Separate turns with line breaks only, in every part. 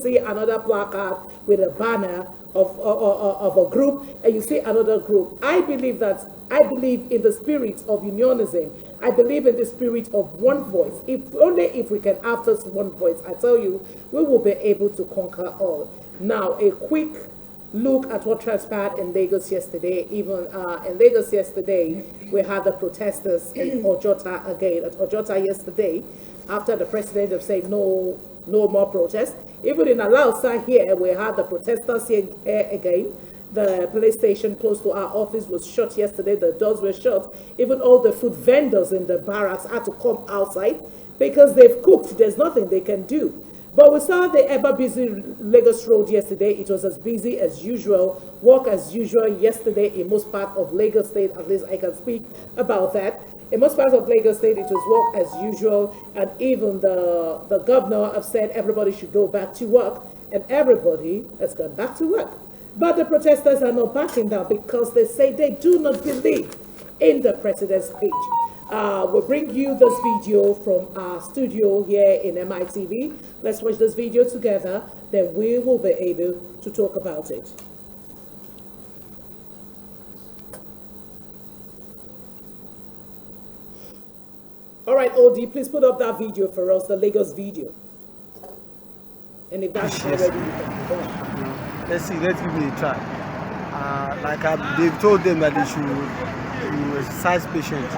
see another placard with a banner of a group, and you see another group. I believe in the spirit of unionism. I believe in the spirit of one voice. If we can have this one voice, I tell you, we will be able to conquer all. Now, a quick look at what transpired in Lagos yesterday. Even in Lagos yesterday, we had the protesters in Ojota again. At Ojota yesterday, after the president have said no more protests. Even in Alausa here, we had the protesters here again. The police station close to our office was shut yesterday. The doors were shut. Even all the food vendors in the barracks had to come outside because they've cooked. There's nothing they can do. But we saw the ever busy Lagos road yesterday. It was as busy as usual, work as usual yesterday in most parts of Lagos State. At least I can speak about that. In most parts of Lagos State, it was work as usual, and even the governor have said everybody should go back to work, and everybody has gone back to work. But the protesters are not backing down because they say they do not believe in the president's speech. We'll bring you this video from our studio here in MITV. Let's watch this video together, then we will be able to talk about it. All right, OD, please put up that video for us, the Lagos video. And if that's not ready, you can go on.
Let's see, let's give it a try. They've told them that they should exercise patience,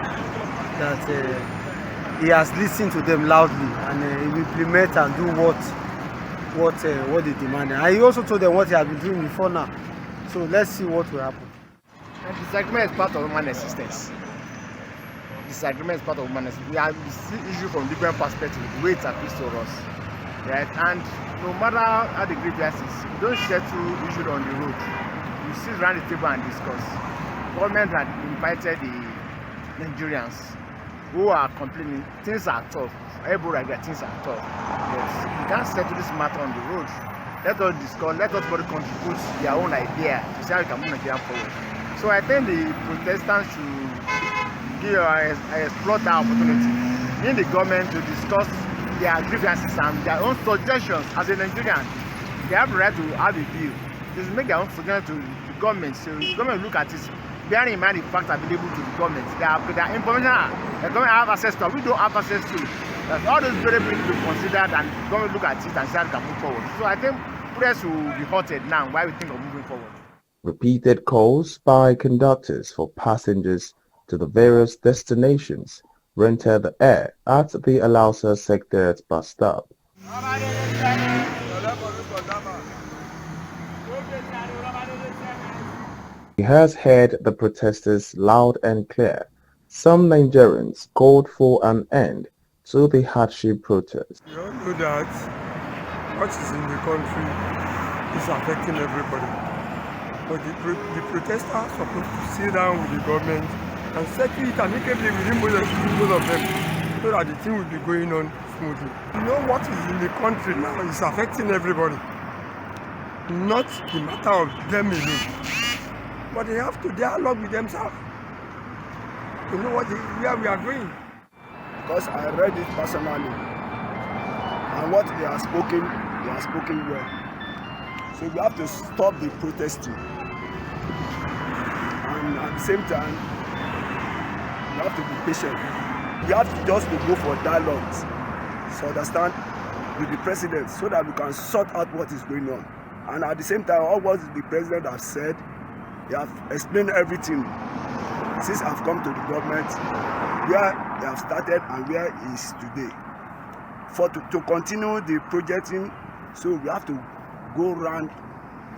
that he has listened to them loudly, and he will implement and do what they demanded. And he also told them what he had been doing before now. So let's see what will happen.
And disagreement is part of human existence. Disagreement is part of human existence. We have this issue from different perspectives, the way it appeals to us. Right? And no matter how the grievance is, we don't settle issues on the road. We sit around the table and discuss. Government had invited the Nigerians who are complaining, things are tough. Everybody agrees things are tough. But we can't settle this matter on the road. Let us discuss, let us contribute their own idea to see how we can move Nigeria forward. So I think the Protestants should explore that opportunity in the government to discuss their grievances and their own suggestions. As a Nigerian, they have the right to have a view. They should make their own suggestions to the government. So the government look at this, bearing in mind the facts available to the government. Their information the government have access to, we don't have access to. That's all those variables to be considered, and the government look at it and see how they can move forward. So I think press will be halted now while we think of moving forward.
Repeated calls by conductors for passengers to the various destinations rented the air at the Alausa Sector bus stop. He has heard the protesters loud and clear. Some Nigerians called for an end to the hardship protest.
We all know that what is in the country is affecting everybody. But the protesters are supposed to sit down with the government and settle it amicably within both of them, so that the thing will be going on smoothly. You know what is in the country now is affecting everybody, not the matter of them alone. But they have to dialogue with themselves to know where we are going.
Because I read it personally, and what they are spoken well. So we have to stop the protesting, and at the same time, we have to be patient. We have to just go for dialogues, so understand, with the president, so that we can sort out what is going on. And at the same time, all what the president has said, they have explained everything since I've come to the government, where they have started and where he is today. To continue the projecting, so we have to go around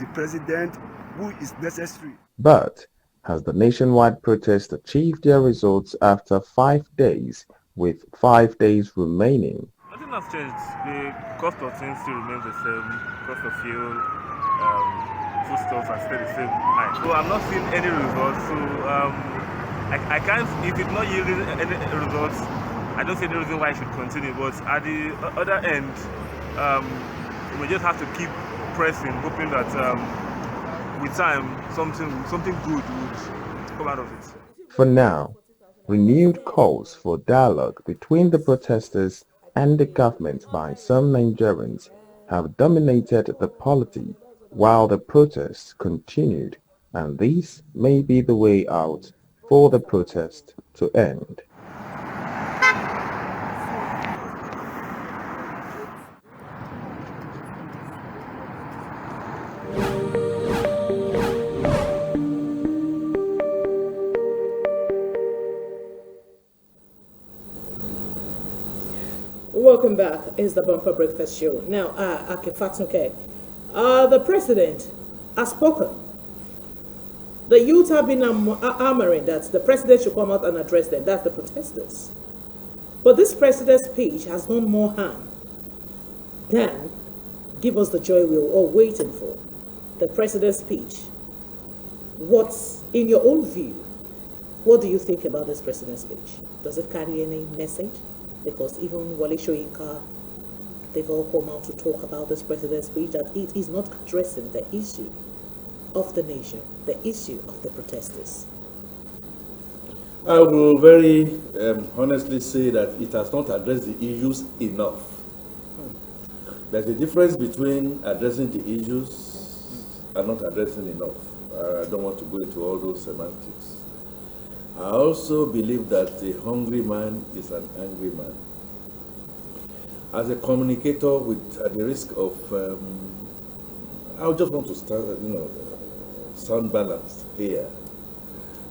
the president who is necessary.
But has the nationwide protest achieved their results after 5 days, with 5 days remaining?
Nothing has changed. The cost of things still remains the same. Cost of fuel, foodstuffs are still the same high. So I'm not seeing any results. So I can't, if it's not yielding any results, I don't see any reason why I should continue. But at the other end, we just have to keep pressing, hoping that with time, something good would come out of it.
For now, renewed calls for dialogue between the protesters and the government by some Nigerians have dominated the polity while the protests continued, and this may be the way out for the protest to end.
Welcome back. It's the Bumper Breakfast Show. Now, Akifatunke, the president has spoken. The youth have been armoring that the president should come out and address them. That's the protesters. But this president's speech has done more harm than give us the joy we were all waiting for. The president's speech. What's, in your own view, what do you think about this president's speech? Does it carry any message? Because even Wale Soyinka, they've all come out to talk about this president's speech, that it is not addressing the issue of the nation, the issue of the protesters.
I will very honestly say that it has not addressed the issues enough. There's a difference between addressing the issues and not addressing enough. I don't want to go into all those semantics. I also believe that a hungry man is an angry man. As a communicator, at the risk of, I just want to start, sound balanced here,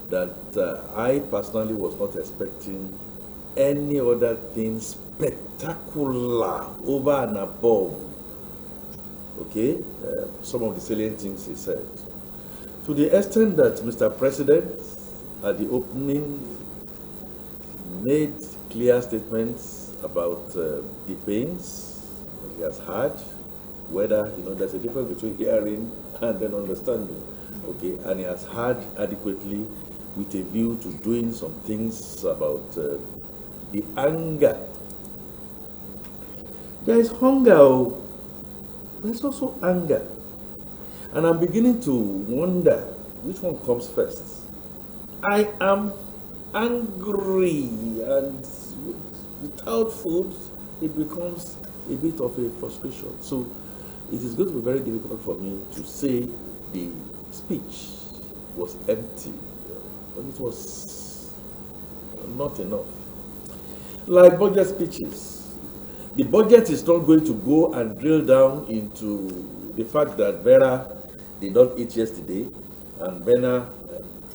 that I personally was not expecting any other thing spectacular over and above, some of the salient things he said. To the extent that Mr. President, at the opening, made clear statements about the pains that he has had, whether, there's a difference between hearing and then understanding, and he has had adequately with a view to doing some things about the anger. There is hunger, there's also anger. And I'm beginning to wonder which one comes first. I am angry, and without food, it becomes a bit of a frustration. So it is going to be very difficult for me to say the speech was empty, but it was not enough. Like budget speeches, the budget is not going to go and drill down into the fact that Vera did not eat yesterday, and Vera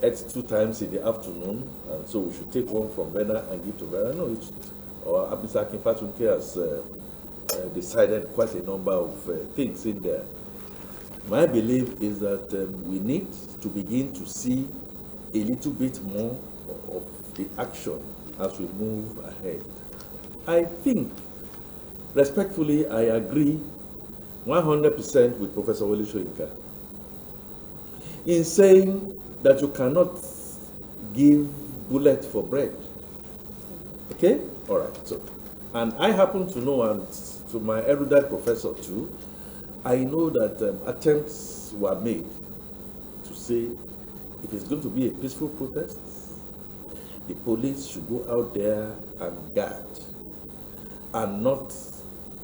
ate 2 times in the afternoon, and so we should take one from Vera and give to Vera. No, or Mr. Akifatunke has decided quite a number of things in there. My belief is that we need to begin to see a little bit more of the action as we move ahead. I think, respectfully, I agree 100% with Professor Wale Soyinka in saying that you cannot give bullet for bread. Okay? All right. So, and I happen to know, and to my erudite professor too, I know that attempts were made to say if it's going to be a peaceful protest, the police should go out there and guard and not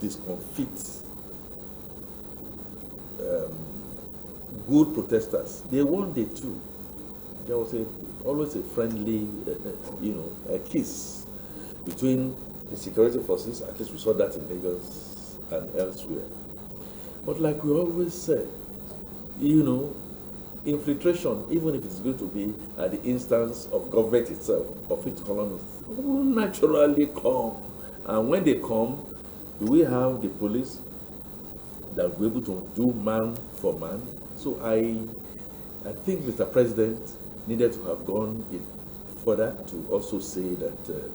discomfit good protesters. They won day too. There was always a friendly, a kiss between the security forces. At least we saw that in Lagos and elsewhere. But like we always say, infiltration, even if it's going to be at the instance of government itself, of its colonists, will naturally come. And when they come, do we have the police that will be able to do man for man? So I think Mr. President needed to have gone in further to also say that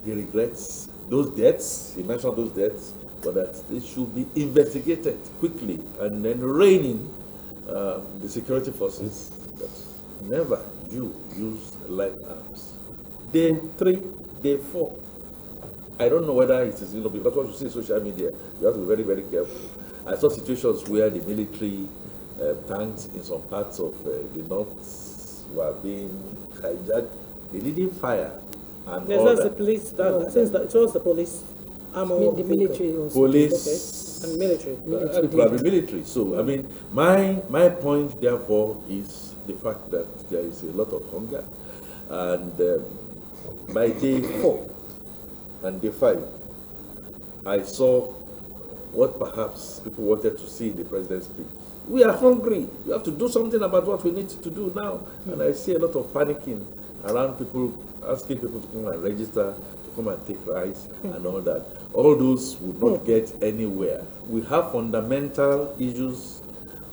he regrets those deaths, he mentioned those deaths, but that they should be investigated quickly and then rein in the security forces that never use light arms. Day 3, day 4. I don't know whether it is, because what you see in social media, you have to be very, very careful. I saw situations where the military tanks in some parts of the north were being hijacked. They didn't fire. And
yes, that's the police. It was the police the military also.
police,
and military.
probably military. So I mean, my point therefore is the fact that there is a lot of hunger, and by day 4 and day 5, I saw what perhaps people wanted to see in the president's speech. We are hungry. You have to do something about what we need to do now. And I see a lot of panicking around people, asking people to come and register, to come and take rights and all that. All those would not get anywhere. We have fundamental issues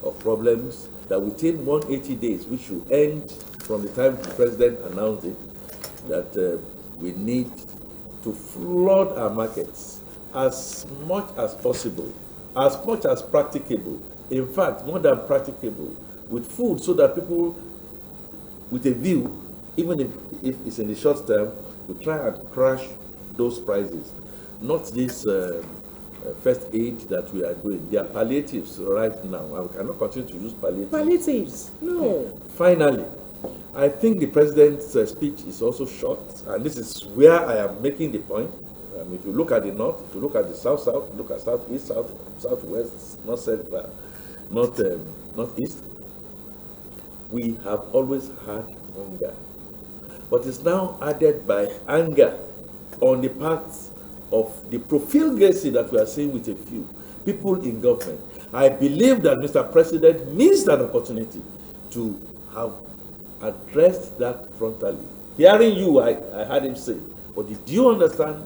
or problems that within 180 days, which should end from the time the president announced it, that we need to flood our markets as much as possible, as much as practicable. In fact, more than practicable, with food, so that people with a view, even if it's in the short term, will try and crash those prices. Not this first aid that we are doing. They are palliatives right now. I cannot continue to use palliatives.
Palliatives? No.
Finally, I think the president's speech is also short, and this is where I am making the point. If you look at the north, if you look at the south-south, look at southeast, southwest, north-central, northeast, we have always had hunger. But it's now added by anger on the part of the profligacy that we are seeing with a few people in government. I believe that Mr. President missed an opportunity to have addressed that frontally. Hearing you, I heard him say, but did you understand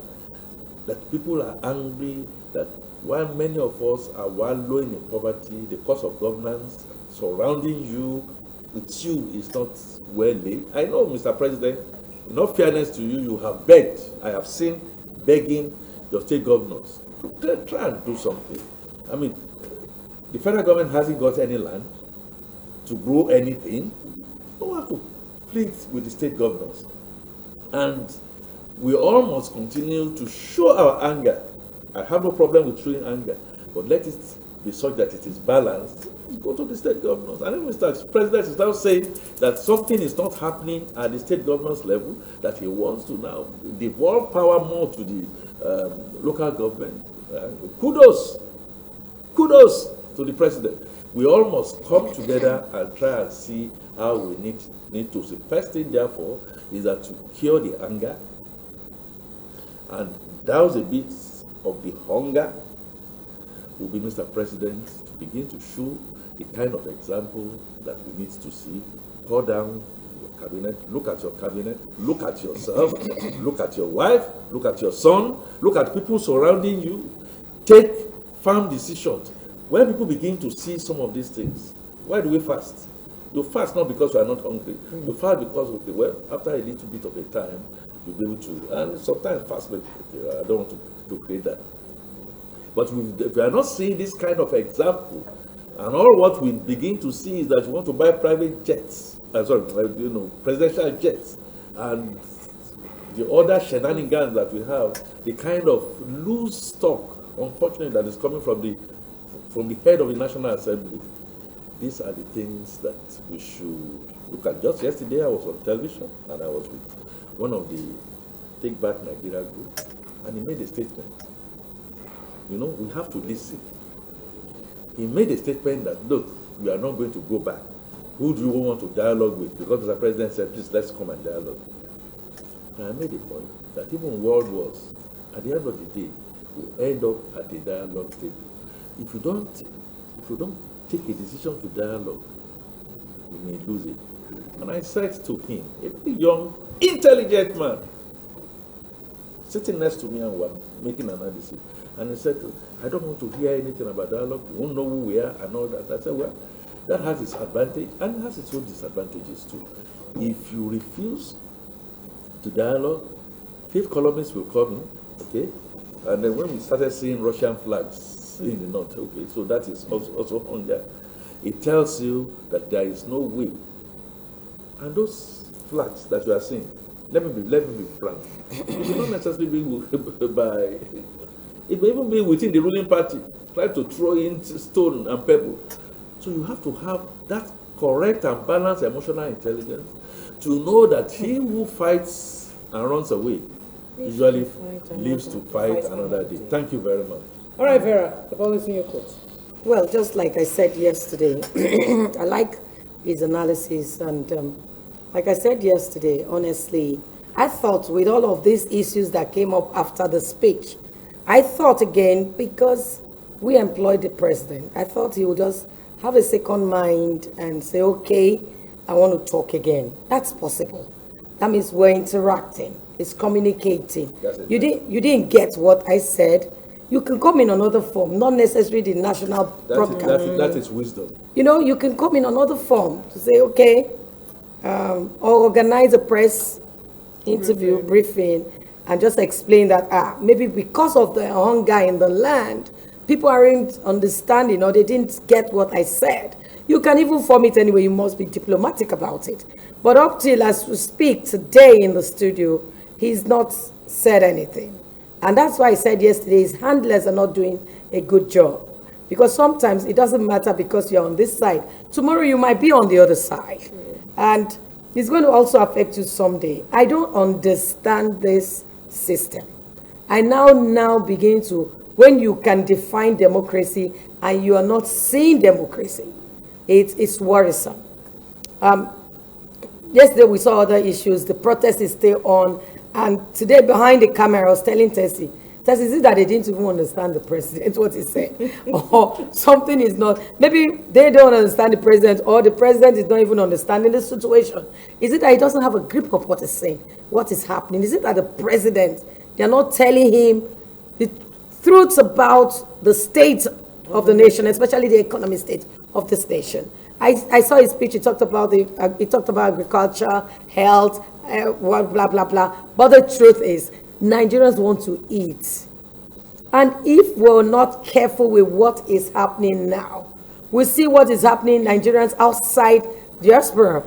that people are angry, that while many of us are wallowing in poverty, the cost of governance surrounding you, with you, is not well laid? I know, Mr. President, in all fairness to you, you have begged. I have seen begging your state governors to try and do something. I mean, the federal government hasn't got any land to grow anything. You have to plead with the state governors. And we all must continue to show our anger. I have no problem with showing anger, but let it be such that it is balanced. Go to the state governors. And if Mr. President is now saying that something is not happening at the state governors level, that he wants to now devolve power more to the local government, kudos to the president. We all must come together and try and see how we need to. The first thing, therefore, is that to cure the anger and douse a bit of the hunger will be Mr. President to begin to show the kind of example that we need to see. Pour down your cabinet, look at your cabinet, look at yourself, look at your wife, look at your son, look at people surrounding you, take firm decisions. When people begin to see some of these things, why do we fast? You fast not because we are not hungry. You fast because, okay, well, after a little bit of a time, you'll be able to, and sometimes fast, but okay, I don't want to create that. But if we are not seeing this kind of example, and all what we begin to see is that you want to buy private jets, presidential jets, and the other shenanigans that we have, the kind of loose talk, unfortunately, that is coming from the head of the National Assembly. These are the things that we should look at. Just yesterday, I was on television, and I was with one of the Take Back Nigeria group, and he made a statement. You know, we have to listen. He made a statement that, look, we are not going to go back. Who do you want to dialogue with? Because the president said, please, let's come and dialogue. And I made a point that even world wars, at the end of the day, will end up at the dialogue table. If you don't take a decision to dialogue, you may lose it. And I said to him, a very young, intelligent man, sitting next to me and we were making analysis. And he said, I don't want to hear anything about dialogue. You won't know who we are and all that. I said, well, that has its advantage and it has its own disadvantages too. If you refuse to dialogue, fifth columnists will come in, okay? And then when we started seeing Russian flags in the north, okay, so that is also hunger. It tells you that there is no way. And those flags that you are seeing, let me be frank. It will not necessarily be by. It may even be within the ruling party, try to throw in stone and pebble. So you have to have that correct and balanced emotional intelligence to know that he who fights and runs away usually lives to fight another day. Thank you very much.
All right, Vera, the ball is in your court.
Well, just like I said yesterday, I like his analysis, and like I said yesterday, honestly, I thought with all of these issues that came up after the speech, I thought again, because we employed the president, I thought he would just have a second mind and say, okay, I want to talk again. That's possible. That means we're interacting, it's communicating. You didn't get what I said. You can come in another form, not necessarily the national broadcast.
That is wisdom.
You know, you can come in another form to say, okay, or organize a press interview, briefing, and just explain that, maybe because of the hunger in the land, people aren't understanding or they didn't get what I said. You can even form it anyway, you must be diplomatic about it. But up till as we speak today in the studio, he's not said anything. And that's why I said yesterday, his handlers are not doing a good job. Because sometimes it doesn't matter because you're on this side. Tomorrow you might be on the other side. And it's going to also affect you someday. I don't understand this system. I now begin to, when you can define democracy and you are not seeing democracy, it's worrisome. Yesterday we saw other issues. The protest is still on. And today behind the camera, I was telling Tessie, is it that they didn't even understand the president, what he said? Or something is not, maybe they don't understand the president, or the president is not even understanding the situation. Is it that he doesn't have a grip of what is saying, what is happening? Is it that the president, they're not telling him the truths about the state of the nation, especially the economic state of this nation? I saw his speech. He talked about agriculture, health, blah blah blah. But the truth is, Nigerians want to eat, and if we're not careful with what is happening now, we see what is happening. Nigerians outside diaspora,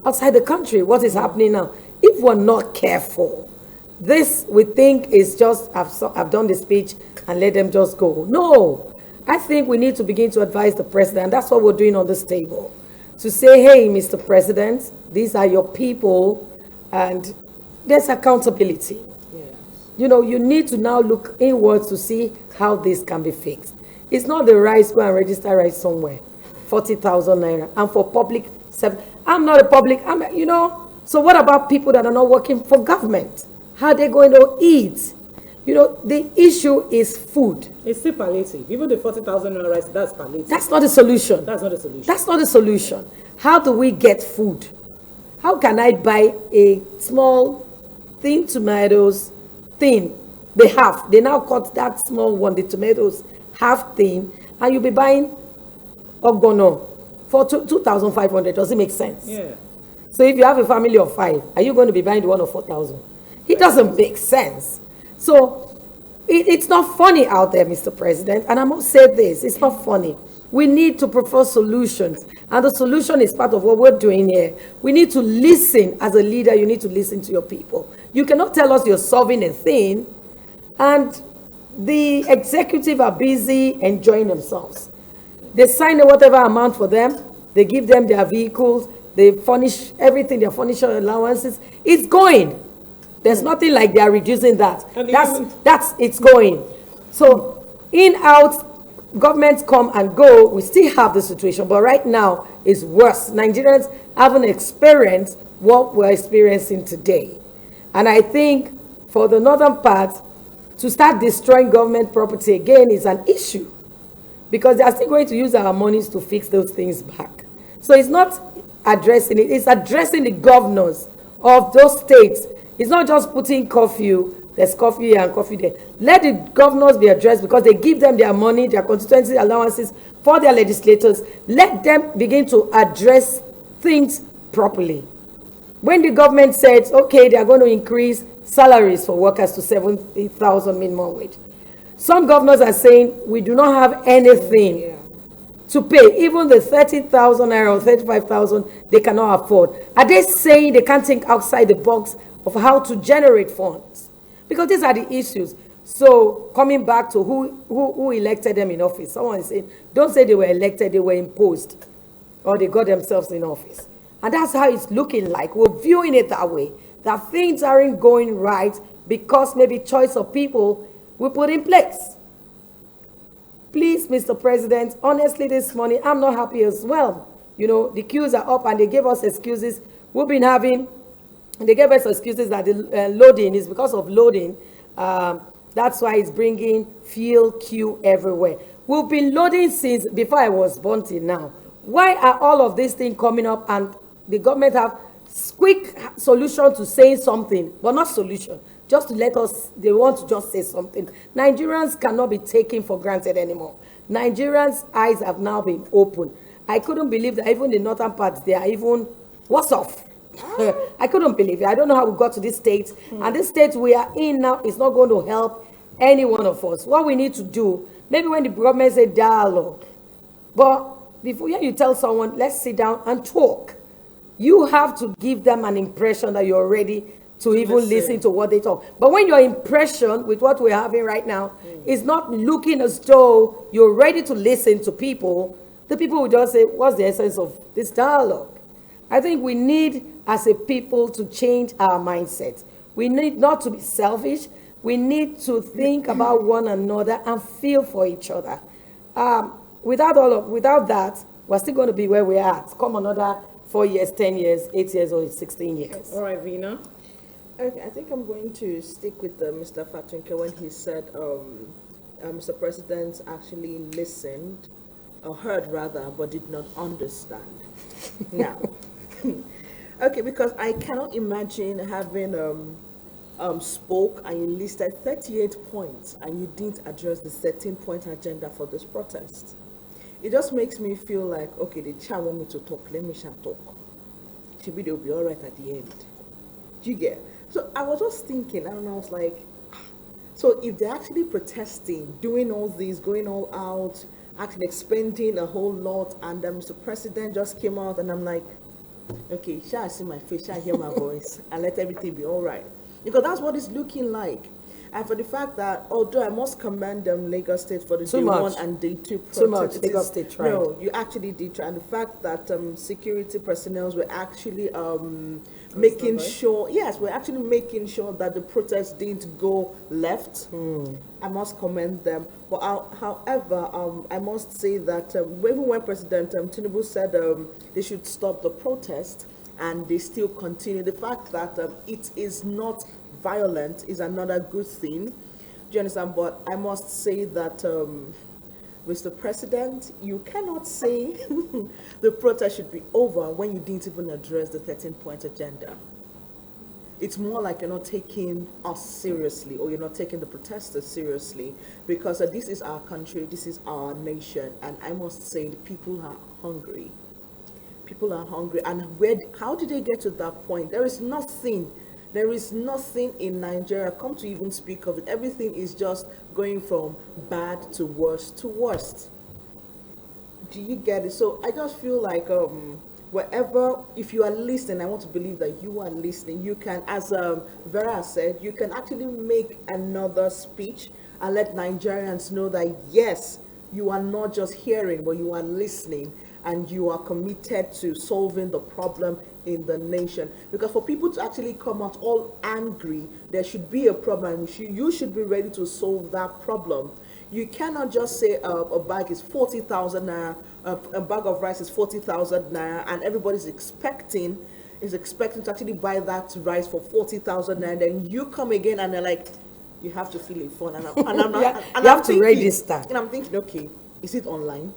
outside the country, what is happening now. If we're not careful, this we think is just I've done the speech and let them just go. No. I think we need to begin to advise the president. That's what we're doing on this table. To say, hey, Mr. President, these are your people, and there's accountability. Yes. You know, you need to now look inwards to see how this can be fixed. It's not the rights, go and register rights somewhere. 40,000 naira. And for public service, I'm not a public, so what about people that are not working for government? How are they going to eat? You know, the issue is food.
It's still palliative. Even the 40,000 rice, that's palliative.
That's not a solution.
That's not a solution.
That's not a solution. How do we get food? How can I buy a small, thin tomatoes, thin? They now cut that small one, the tomatoes, half thin, and you'll be buying ogbono for 2,500. Does it make sense?
Yeah.
So if you have a family of 5, are you going to be buying the one of 4,000? It doesn't make sense. So it's not funny out there, Mr. President, and I must say this, it's not funny. We need to propose solutions, and the solution is part of what we're doing here. We need to listen. As a leader, you need to listen to your people. You cannot tell us you're solving a thing, and the executive are busy enjoying themselves. They sign whatever amount for them, they give them their vehicles, they furnish everything, their furniture allowances. It's going. There's nothing like they are reducing that. It's going. So in, out, governments come and go, we still have the situation, but right now it's worse. Nigerians haven't experienced what we're experiencing today. And I think for the northern part, to start destroying government property again is an issue, because they are still going to use our monies to fix those things back. So it's not addressing it, it's addressing the governors of those states. It's not just putting curfew, there's curfew here and curfew there. Let the governors be addressed, because they give them their money, their constituency allowances for their legislators. Let them begin to address things properly. When the government says, okay, they are going to increase salaries for workers to 70,000 minimum wage, some governors are saying, we do not have anything to pay. Even the 30,000 or 35,000, they cannot afford. Are they saying they can't think outside the box of how to generate funds? Because these are the issues. So coming back to who elected them in office, someone is saying, don't say they were elected, they were imposed, or they got themselves in office. And that's how it's looking like. We're viewing it that way. that things aren't going right because maybe choice of people we put in place. Please, Mr. President, honestly, this morning, I'm not happy as well. You know, the queues are up and they gave us excuses. We've been having, they gave us excuses that the loading is because of loading. That's why it's bringing fuel queue everywhere. We've been loading since before I was born till now. Why are all of these things coming up and the government have quick solution to saying something, but not solution, just to let us, they want to just say something. Nigerians cannot be taken for granted anymore. Nigerians' eyes have now been opened. I couldn't believe that even the northern parts, they are even, what's off? I couldn't believe it. I don't know how we got to this state. And this state we are in now is not going to help any one of us. What we need to do, maybe when the government say dialogue, but before you tell someone, let's sit down and talk, you have to give them an impression that you're ready to even listen to what they talk. But when your impression with what we're having right now is not looking as though you're ready to listen to people, the people will just say, what's the essence of this dialogue? I think we need, as a people, to change our mindset. We need not to be selfish. We need to think about one another and feel for each other. Without that, we're still going to be where we're at. Come another 4 years, 10 years, 8 years, or 16 years.
All right, Vina.
Okay, I think I'm going to stick with Mr. Fatunke when he said Mr. President actually listened, or heard rather, but did not understand. Now, okay, because I cannot imagine having spoke and you listed 38 points and you didn't address the 13-point agenda for this protest. It just makes me feel like, okay, the chair want me to talk, let me shall talk. Maybe they'll be all right at the end. Do you get? So I was just thinking, and I was like, so if they're actually protesting, doing all this, going all out, actually expending a whole lot, and Mr. President just came out, and I'm like, okay, shall I see my face, shall I hear my voice, and let everything be all right? Because that's what it's looking like. And for the fact that, although I must commend Lagos State for the day one and day two protest.
Too much, Lagos State tried.
No, you actually did try. And the fact that security personnel were actually making sure, yes, we're actually making sure that the protest didn't go left. I must commend them. But however, I must say that even when President Tinubu said they should stop the protest, and they still continue, the fact that it is not violent is another good thing. Do you understand? But I must say that, Mr. President, you cannot say the protest should be over when you didn't even address the 13-point agenda. It's more like you're not taking us seriously, or you're not taking the protesters seriously, because this is our country, this is our nation, and I must say the people are hungry. People are hungry, and how did they get to that point? There is nothing in Nigeria, come to even speak of it. Everything is just going from bad to worse to worst. Do you get it? So I just feel like wherever, if you are listening, I want to believe that you are listening. You can, as Vera said, you can actually make another speech and let Nigerians know that yes, you are not just hearing, but you are listening, and you are committed to solving the problem in the nation. Because for people to actually come out all angry, there should be a problem. You should be ready to solve that problem. You cannot just say a bag is 40,000 naira, a bag of rice is 40,000 naira, and everybody's expecting to actually buy that rice for 40,000 naira. Then you come again and they're like, you have to fill it for, and I'm not,
yeah,
and
you
I'm
have to
thinking,
register.
And I'm thinking, okay, is it online?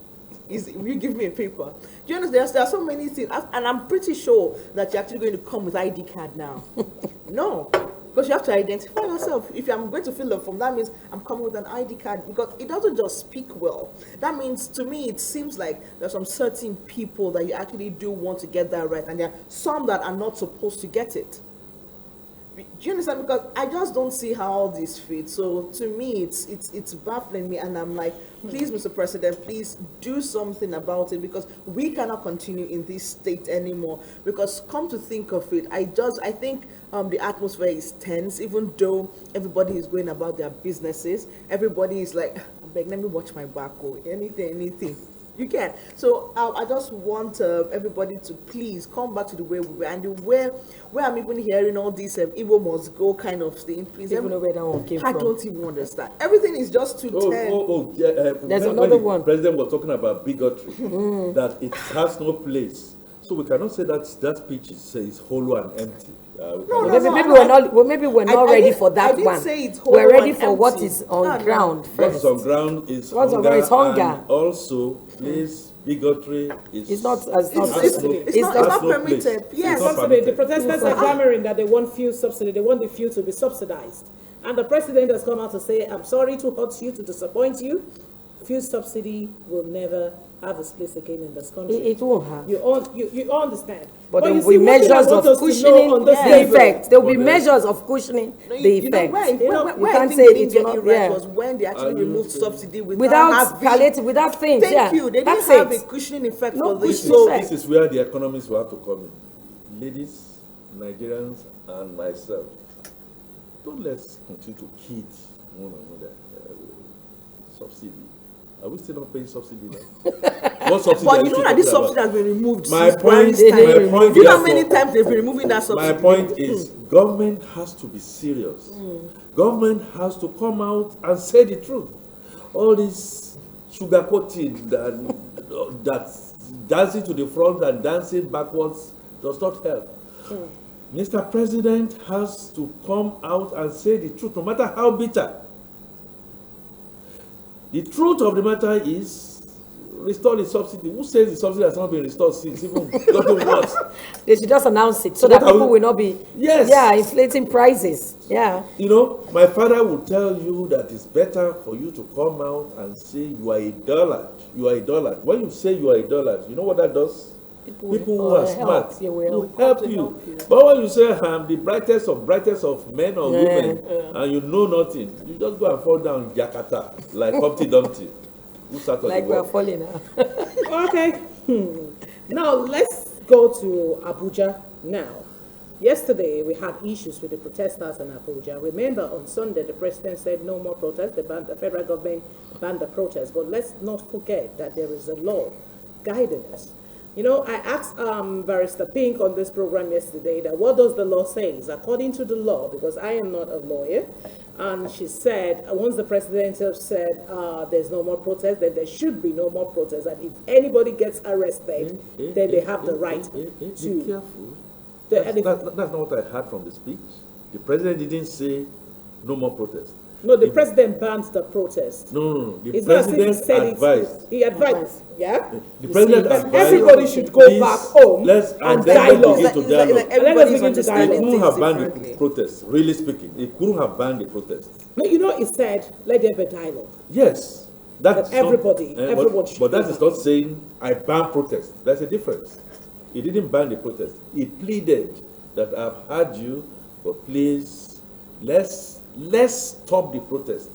Will you give me a paper? Do you understand? There are so many things, and I'm pretty sure that you're actually going to come with ID card now. No, because you have to identify yourself. If I'm going to fill the form, that means I'm coming with an ID card, because it doesn't just speak well. That means, to me, it seems like there's some certain people that you actually do want to get that right, and there are some that are not supposed to get it. Do you understand? Because I just don't see how all this fits. So to me, it's baffling me, and I'm like, please, Mr. President, please do something about it, because we cannot continue in this state anymore. Because come to think of it, I think the atmosphere is tense, even though everybody is going about their businesses. Everybody is like, I beg, let me watch my back, anything. You can. So I just want everybody to please come back to the way we were, and the way where I'm even hearing all these Igbo must go kind of thing. Please,
Even know where that one came
I
from.
don't even understand. Everything is just too
Yeah,
There's
when
another
the
one.
president was talking about bigotry, that it has no place. So we cannot say that speech is hollow and empty.
Maybe we're not ready for that one.
Say it's
we're ready
and
for
empty.
what is on ground
What
first.
is on ground is
What's on
hunger,
ground is hunger.
and also, please, bigotry is
It's not
It's not permitted. Yes.
Subsidy. The protesters are clamoring that they want fuel subsidy. They want the fuel to be subsidized. And the president has come out to say, I'm sorry to hurt you, to disappoint you. Fuel subsidy will never have its place again in this country.
It won't have.
You all understand.
But there
you
will be
see, one thing I
measures
want
of
us to know
cushioning
on this
the
table-
effect. There will be measures of cushioning the effect.
Where
can't
I
say
think they
it
didn't get
will
it
not-
right
yeah.
was when they actually removed subsidy
without palliative, without things.
Thank you. They didn't
That's
have
it.
a cushioning effect
No
for this.
cushioning
So
effect.
This is where the economists will have to come in. Ladies, Nigerians, and myself, don't let's continue to kid one another. Subsidy. Are we still not paying subsidy now? What subsidy?
but you know that this subsidy has been removed.
My
since
point.
Buhari's time.
My point.
You know how many times they've been removing that subsidy?
My point is, government has to be serious. Government has to come out and say the truth. All this sugarcoating that dancing to the front and dancing backwards does not help. Mr. President has to come out and say the truth, no matter how bitter. The truth of the matter is, restore the subsidy. Who says the subsidy has not been restored since? Even gotten worse.
They should just announce it so that people will not be inflating prices. Yeah.
You know, my father will tell you that it's better for you to come out and say you are a dullard. You are a dullard. When you say you are a dullard, you know what that does? People who are smart will help you. But when you say I'm the brightest of men or women, and you know nothing, you just go and fall down in Jakarta like Humpty Dumpty.
Like we are falling now.
Okay. Now let's go to Abuja now. Yesterday we had issues with the protesters in Abuja. Remember, on Sunday the president said no more protests. The federal government banned the protests. But let's not forget that there is a law guiding us. You know, I asked Barrister Pink on this program yesterday that what does the law say? According to the law, because I am not a lawyer, and she said once the president said there's no more protest, then there should be no more protest, and if anybody gets arrested, then they have the right to.
Be careful. That's not what I heard from the speech. The president didn't say no more protest.
No, the president banned the protest.
No. The
It's
president advised.
He advised, yeah?
The president advised.
Everybody should go back home and dialogue.
Let us begin to dialogue. He couldn't have banned the protest, really speaking. He couldn't have banned the protest.
No, you know, he said, let there be dialogue.
Yes. That
everyone should.
But that is not saying I ban protest. That's a difference. He didn't ban the protest. He pleaded that I've heard you, but please, let's stop the protest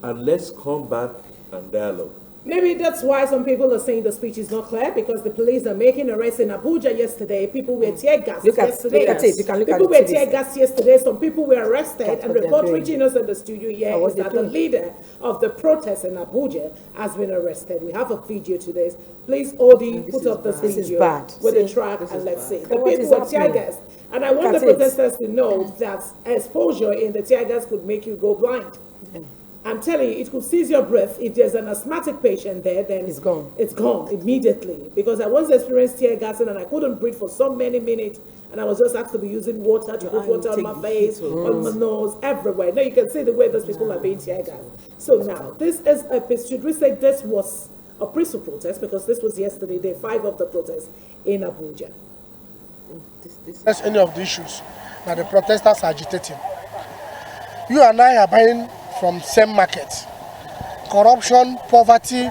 and let's come back and dialogue.
Maybe that's why some people are saying the speech is not clear, because the police are making arrests in Abuja yesterday. People were tear gassed yesterday.
Look at it. You can look at
people were
it.
tear gassed yesterday. Some people were arrested. And report reaching us in the studio here is that the leader of the protest in Abuja has been arrested. We have a video today. Please, Odi, put up this video with the track and let's see. The people were tear gassed. And I want the protesters to know that exposure in the tear gas could make you go blind. I'm telling you, it could seize your breath. If there's an asthmatic patient there, then
it's gone.
It's gone immediately. Because I once experienced tear gassing and I couldn't breathe for so many minutes, and I was just asked to be using water to put water on my face, on my nose, everywhere. Now you can see the way those people are being tear gassed. So now, this is should we say this was a peaceful protest, because this was yesterday, day 5 of the protest in Abuja.
That's any of the issues that the protesters are agitating. You and I are buying from same market. Corruption, poverty,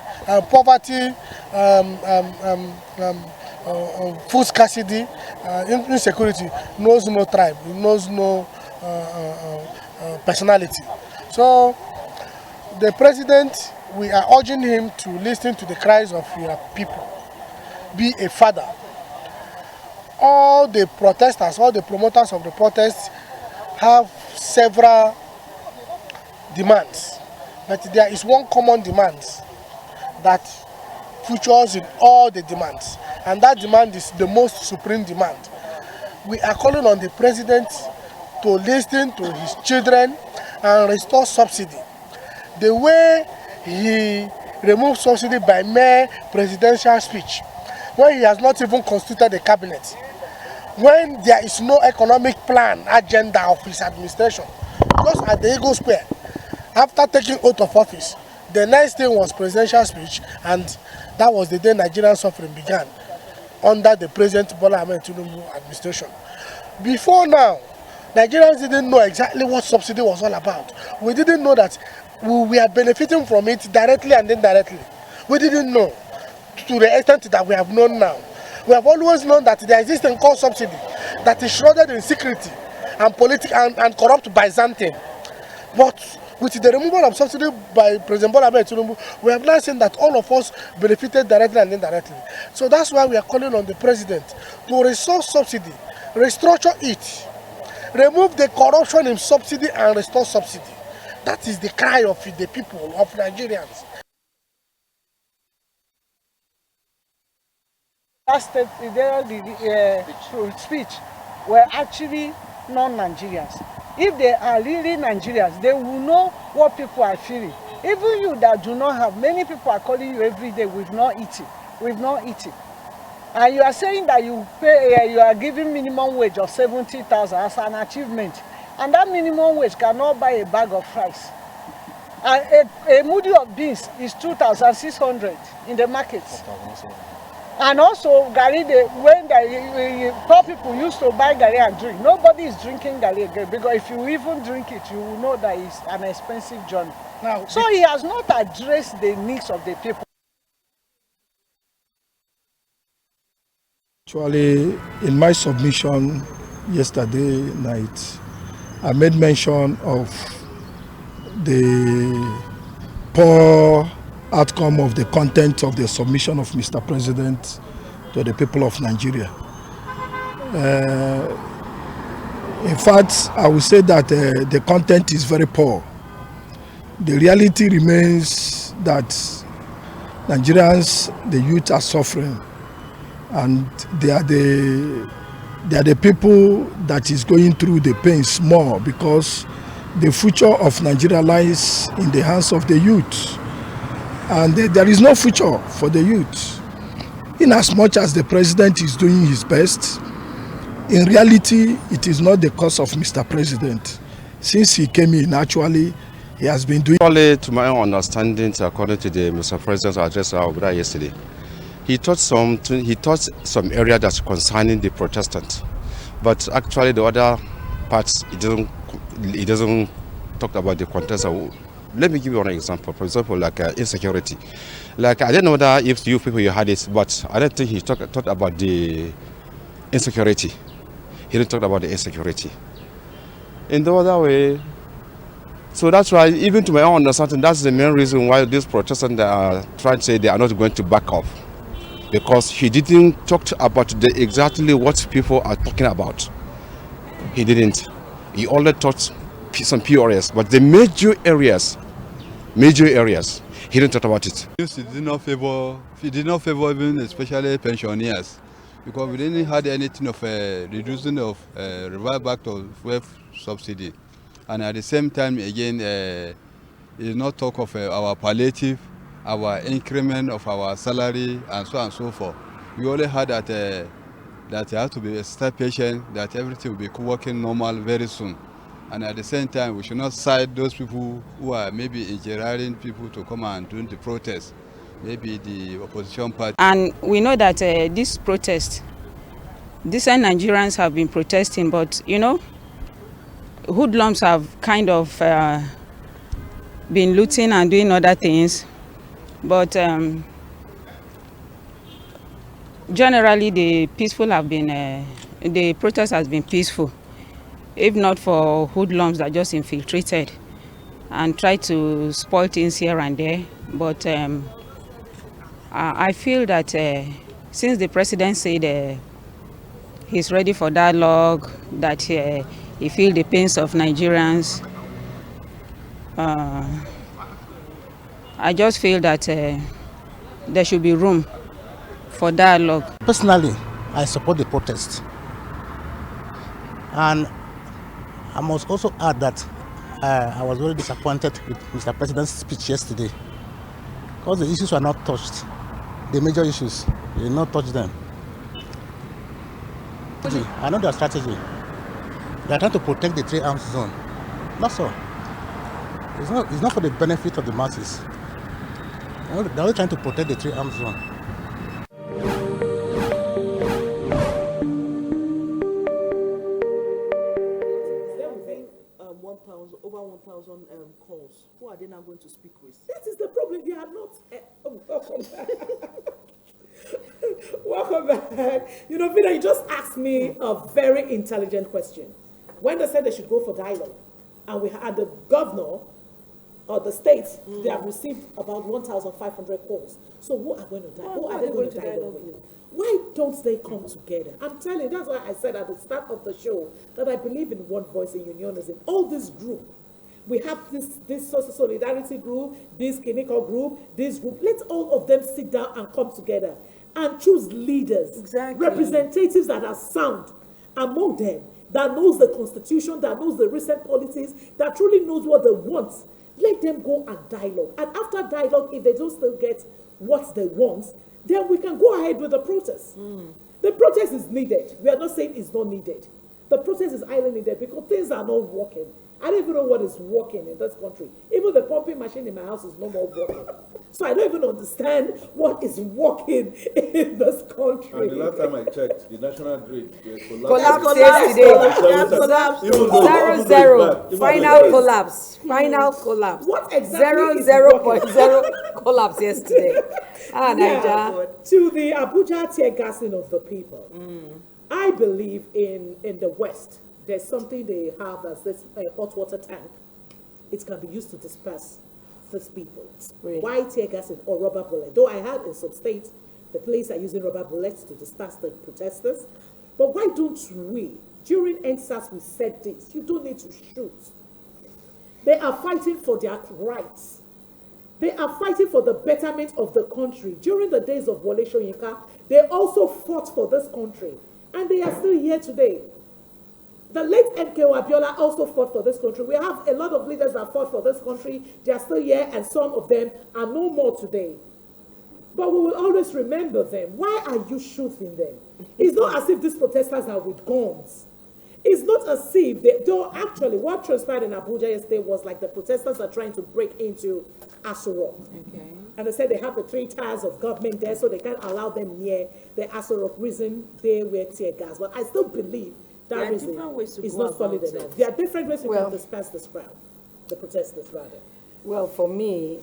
food scarcity, insecurity knows no tribe, knows no personality. So the president, we are urging him to listen to the cries of your people. Be a father. All the protesters, all the promoters of the protests have several demands, but there is one common demand, that features in all the demands, and that demand is the most supreme demand. We are calling on the president to listen to his children and restore subsidy. The way he removed subsidy by mere presidential speech, when he has not even constituted the cabinet, when there is no economic plan agenda of his administration, just at the Eagle Square, after taking oath of office, the next thing was presidential speech, and that was the day Nigerian suffering began under the President Bola Ahmed Tinubu administration. Before now, Nigerians didn't know exactly what subsidy was all about. We didn't know that we are benefiting from it directly and indirectly. We didn't know to the extent that we have known now. We have always known that there exists a called subsidy that is shrouded in secrecy and and corrupt Byzantine. But with the removal of subsidy by President Bola Ahmed Tinubu, we have now seen that all of us benefited directly and indirectly. So that's why we are calling on the president to restore subsidy, restructure it, remove the corruption in subsidy and restore subsidy. That is the cry of the people, of Nigerians.
Last speech were actually non-Nigerians. If they are really Nigerians, they will know what people are feeling. Even you that do not have, many people are calling you every day, we've not eaten. And you are saying that you are giving minimum wage of 70,000 as an achievement. And that minimum wage cannot buy a bag of rice. And a moody of beans is 2,600 in the markets. And also, Gary, when poor people used to buy Gary and drink, nobody is drinking Gary again, because if you even drink it, you will know that it's an expensive journey. Now, so he has not addressed the needs of the people.
Actually, in my submission yesterday night, I made mention of the poor outcome of the content of the submission of Mr. President to the people of Nigeria. In fact, I would say that the content is very poor. The reality remains that Nigerians, the youth, are suffering, and they are the people that is going through the pains more, because the future of Nigeria lies in the hands of the youth. And there is no future for the youth. In as much as the president is doing his best, in reality, it is not the cause of Mr. President. Since he came in, actually, he has been doing...
Actually, to my own understanding, according to the Mr. President's address yesterday, he taught some area that's concerning the Protestant. But actually, the other parts, it doesn't talk about the contest. Let me give you one example. For example, like insecurity. Like, I don't know whether if you people you had it, but I don't think he talked about the insecurity. He didn't talk about the insecurity. In the other way, so that's why, even to my own understanding, that's the main reason why these Protestants are trying to say they are not going to back up. Because he didn't talk about exactly what people are talking about. He didn't. He only taught some few areas, but the major areas, he didn't talk about it.
He did not favor even especially pensioners, because we didn't have anything of reducing of revert back to wealth subsidy, and at the same time again, it did not talk of our palliative, our increment of our salary, and so on and so forth. We only had that that you have to be a step patient, that everything will be working normal very soon. And at the same time, we should not side those people who are maybe engineering people to come and do the protest, maybe the opposition party.
And we know that this protest, decent Nigerians have been protesting, but you know, hoodlums have kind of been looting and doing other things. But generally, the protest has been peaceful. If not for hoodlums that just infiltrated and tried to spoil things here and there. But I feel that since the president said he's ready for dialogue, that he feels the pains of Nigerians, I just feel that there should be room for dialogue.
Personally, I support the protest. And I must also add that I was very disappointed with Mr. President's speech yesterday because the issues were not touched. The major issues, he did not touch them. I know their strategy. They are trying to protect the 3 arms zone. That's all. It's not for the benefit of the masses. They're only trying to protect the 3 arms zone.
Over 1,000 calls. Who are they now going to speak with?
That is the problem. They are not. Welcome back. Welcome back. You know, Vida, you just asked me a very intelligent question. When they said they should go for dialogue, and we had the governor or the states, they have received about 1,500 calls. So who are going to dialogue? Who are they going to dialogue with? Why don't they come together? I'm telling you, that's why I said at the start of the show that I believe in one voice in unionism. All this group, we have this social solidarity group, this clinical group, this group. Let all of them sit down and come together and choose leaders, representatives that are sound among them, that knows the constitution, that knows the recent policies, that truly knows what they want. Let them go and dialogue. And after dialogue, if they don't still get what they want, then we can go ahead with the protest. The protest is needed. We are not saying it's not needed. The protest is highly needed because things are not working. I don't even know what is working in this country. Even the pumping machine in my house is no more working. So I don't even understand what is working in this country.
And the last time I checked, the national grid
collapsed yesterday. 0-0. Final collapse. Final collapse.
What exactly
0.0 collapse yesterday.
To the Abuja tear gassing of the people. I believe in the West. There's something they have as this hot water tank. It can be used to disperse these people. Why tear gassing or rubber bullet? Though I heard in some states, the police are using rubber bullets to disperse the protesters. But why don't we, during NSAS we said this, you don't need to shoot. They are fighting for their rights. They are fighting for the betterment of the country. During the days of Wole Soyinka, they also fought for this country. And they are still here today. The late MKO Abiola also fought for this country. We have a lot of leaders that fought for this country. They are still here, and some of them are no more today. But we will always remember them. Why are you shooting them? It's not as if these protesters are with guns. It's not as if though actually what transpired in Abuja yesterday was like the protesters are trying to break into Aso Rock. And they said they have the 3 tiers of government there, so they can't allow them near the Aso Rock reason they were tear gas. But I still believe that reason is not solid enough. There are different ways you can disperse this crowd, the protesters rather.
Well, for me,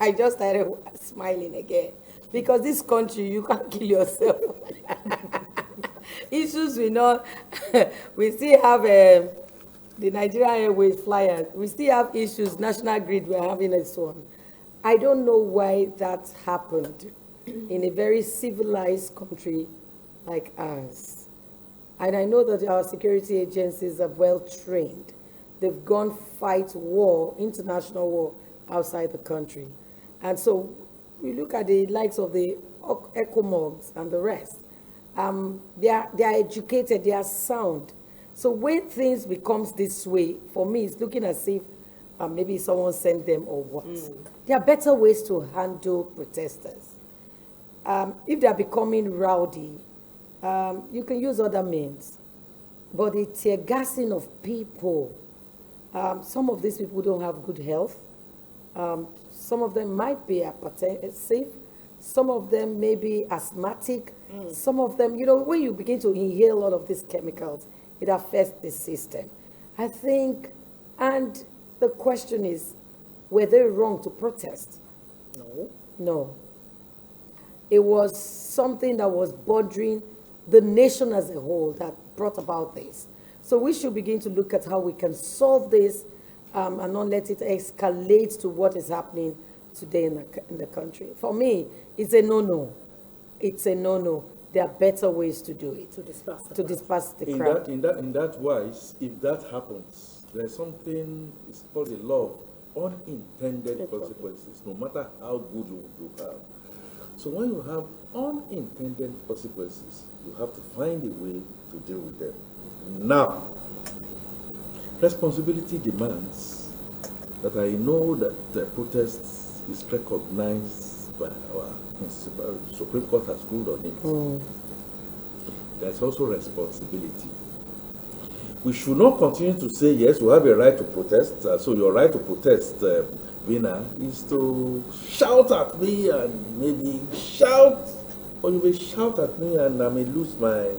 I just started smiling again because this country, you can't kill yourself. Issues we know, we still have the Nigerian Airways flyers. We still have issues, National Grid, we're having this one. I don't know why that happened in a very civilized country like ours. And I know that our security agencies are well trained. They've gone fight war, international war, outside the country. And so we look at the likes of the ECOMOGs and the rest. They are educated, they are sound. So when things becomes this way, for me, it's looking as if maybe someone sent them or what. There are better ways to handle protesters. If they are becoming rowdy, you can use other means. But the tear gassing of people, some of these people don't have good health. Some of them might be hypertensive. Some of them may be asthmatic. Some of them, you know, when you begin to inhale all of these chemicals, it affects the system. I think, and the question is, were they wrong to protest?
No.
No. It was something that was bothering the nation as a whole that brought about this. So we should begin to look at how we can solve this and not let it escalate to what is happening today in the country. For me, it's a no-no. It's a no-no. There are better ways to do it. To disperse the crowd.
In that wise, if that happens, there's something, it's called the law of unintended consequences, no matter how good you have. So when you have unintended consequences, you have to find a way to deal with them. Now, responsibility demands that I know that the protest is recognized by our Supreme Court has ruled on it. There's also responsibility. We should not continue to say, yes, we have a right to protest. So your right to protest, Vina, is to shout at me and maybe shout, or you may shout at me and I may lose my...